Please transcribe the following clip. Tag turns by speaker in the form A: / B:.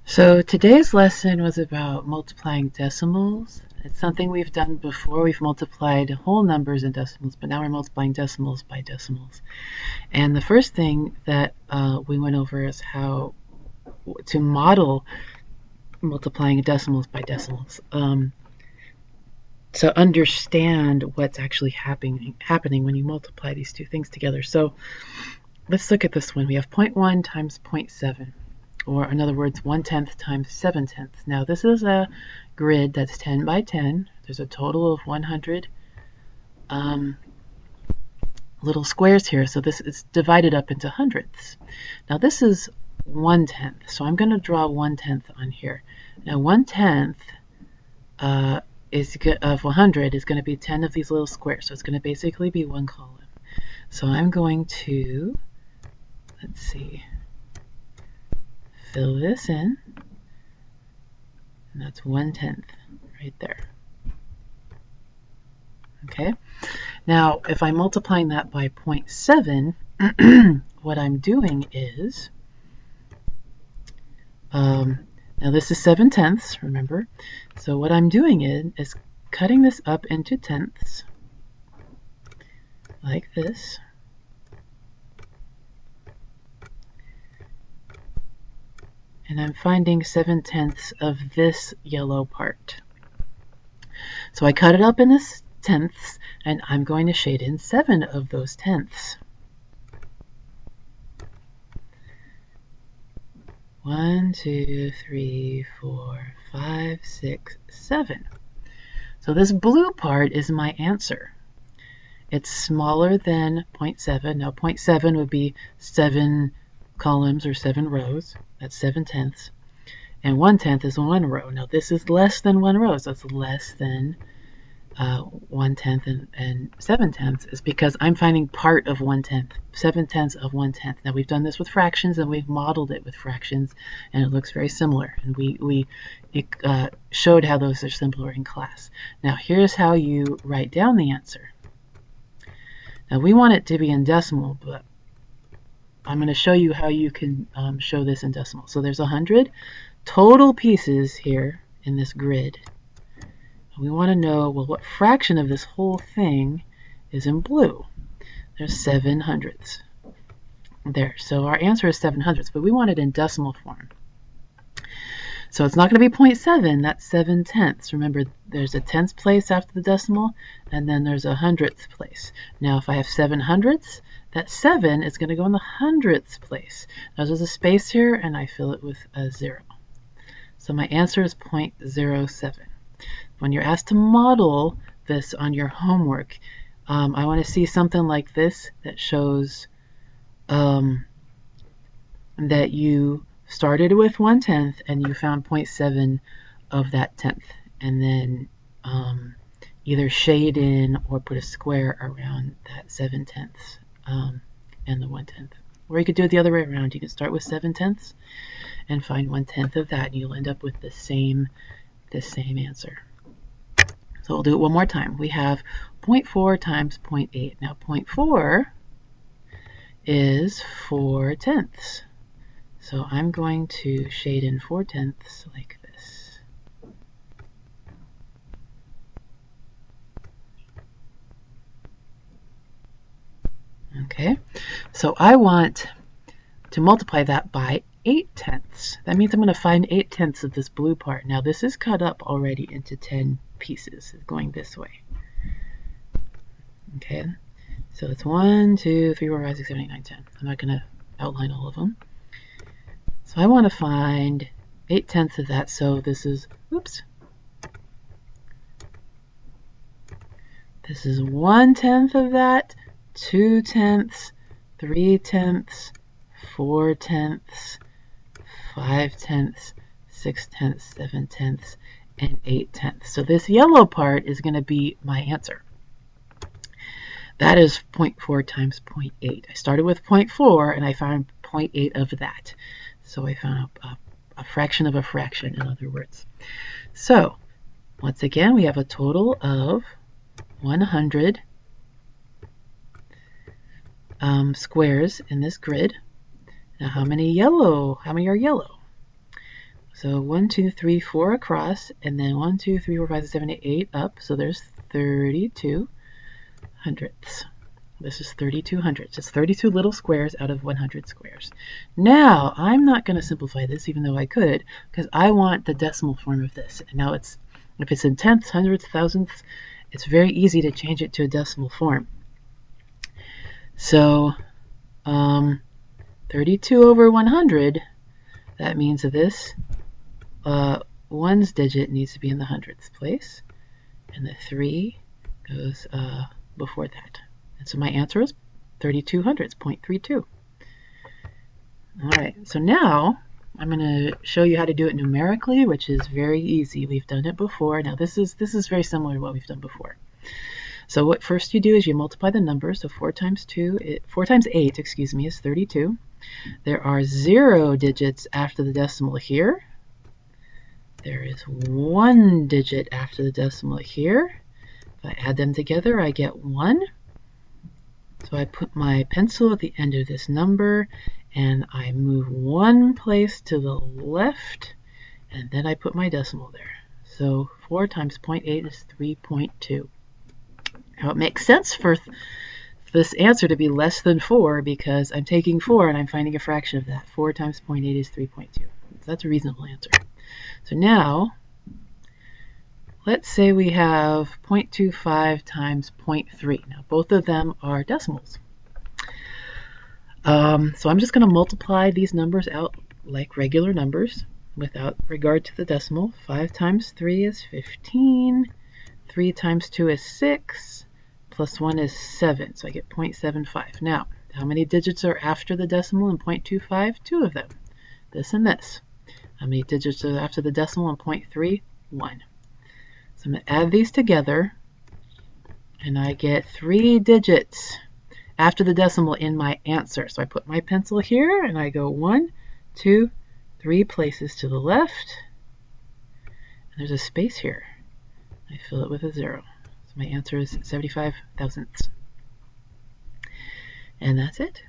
A: So today's lesson was about multiplying decimals. It's something we've done before. We've multiplied whole numbers in decimals, but now we're multiplying decimals by decimals. And the first thing that we went over is how to model multiplying decimals by decimals. To understand what's actually happening when you multiply these two things together. So let's look at this one. We have 0.1 times 0.7. Or in other words, 1/10 times 7/10. Now this is a grid that's 10 by 10. There's a total of 100 little squares here, so this is divided up into hundredths. Now this is 1/10, so I'm going to draw 1/10 on here. Now 1/10 of 100 is going to be 10 of these little squares, so it's going to basically be one column. So I'm going to, let's see, fill this in, and that's 1/10 right there. Okay, now if I'm multiplying that by 0.7, what I'm doing is, now this is 7/10, remember? So what I'm doing is cutting this up into tenths, like this. And I'm finding 7/10 of this yellow part. So I cut it up in this tenths, and I'm going to shade in 7 of those tenths. 1, 2, 3, 4, 5, 6, 7. So this blue part is my answer. It's smaller than 0.7. Now 0.7 would be 7 columns or 7 rows. That's 7/10. And 1/10 is 1 row. Now this is less than 1 row, so it's less than 1/10, and 7/10 is because I'm finding part of 1/10, 7/10 of 1/10. Now we've done this with fractions, and we've modeled it with fractions, and it looks very similar. And we showed how those are similar in class. Now here's how you write down the answer. Now we want it to be in decimal, but I'm going to show you how you can show this in decimal. So there's 100 total pieces here in this grid. We want to know, well, what fraction of this whole thing is in blue? There's 7/100ths there. So our answer is 7/100ths, but we want it in decimal form. So it's not going to be 0.7, that's 7/10. Remember, there's a tenths place after the decimal, and then there's a hundredths place. Now, if I have 7/100ths, that 7 is going to go in the hundredths place. Now, there's a space here, and I fill it with a 0. So my answer is 0.07. When you're asked to model this on your homework, I want to see something like this that shows that you started with 1/10 and you found 0.7 of that tenth, and then either shade in or put a square around that 7/10 and the 1/10. Or you could do it the other way around. You can start with 7/10 and find 1/10 of that, and you'll end up with the same answer. So we'll do it one more time. We have 0.4 times 0.8. Now 0.4 is 4/10. So I'm going to shade in 4/10 like this. Okay, so I want to multiply that by 8/10. That means I'm going to find 8/10 of this blue part. Now this is cut up already into 10 pieces, going this way. Okay, so it's 1, 2, 3, 4, 5, 6, 7, 8, 9, 10. I'm not going to outline all of them. So I want to find 8/10 of that. So this is, oops, this is 1/10 of that, 2/10, 3/10, 4/10, 5/10, 6/10, 7/10, and 8/10. So this yellow part is going to be my answer. That is 0.4 times 0.8. I started with 0.4 and I found 0.8 of that. So I found a fraction of a fraction, in other words. So once again, we have a total of 100 squares in this grid. Now how many are yellow? So 1, 2, 3, 4 across, and then 1, 2, 3, 4, 5, 6, 7, 8 up. So there's 32 hundredths. This is 32 hundredths. It's 32 little squares out of 100 squares. Now, I'm not going to simplify this, even though I could, because I want the decimal form of this. And now if it's in tenths, hundredths, thousandths, it's very easy to change it to a decimal form. So 32 over 100, that means that this one's digit needs to be in the hundredths place, and the 3 goes before that. And so my answer is 32 hundredths, 0.32. All right, so now I'm going to show you how to do it numerically, which is very easy. We've done it before. Now this is very similar to what we've done before. So what first you do is you multiply the numbers. So 4 times 8, excuse me, is 32. There are 0 digits after the decimal here. There is 1 digit after the decimal here. If I add them together, I get 1. So I put my pencil at the end of this number, and I move 1 place to the left, and then I put my decimal there. So 4 times 0.8 is 3.2. Now it makes sense for this answer to be less than 4 because I'm taking 4 and I'm finding a fraction of that. 4 times 0.8 is 3.2. So that's a reasonable answer. So now, let's say we have 0.25 times 0.3. Now both of them are decimals. So I'm just going to multiply these numbers out like regular numbers without regard to the decimal. 5 times 3 is 15. 3 times 2 is 6. Plus 1 is 7. So I get 0.75. Now, how many digits are after the decimal in 0.25? 2 of them. This and this. How many digits are after the decimal in 0.3? 1. So I'm going to add these together, and I get 3 digits after the decimal in my answer. So I put my pencil here, and I go 1, 2, 3 places to the left. And there's a space here. I fill it with a 0. So my answer is 75 thousandths. And that's it.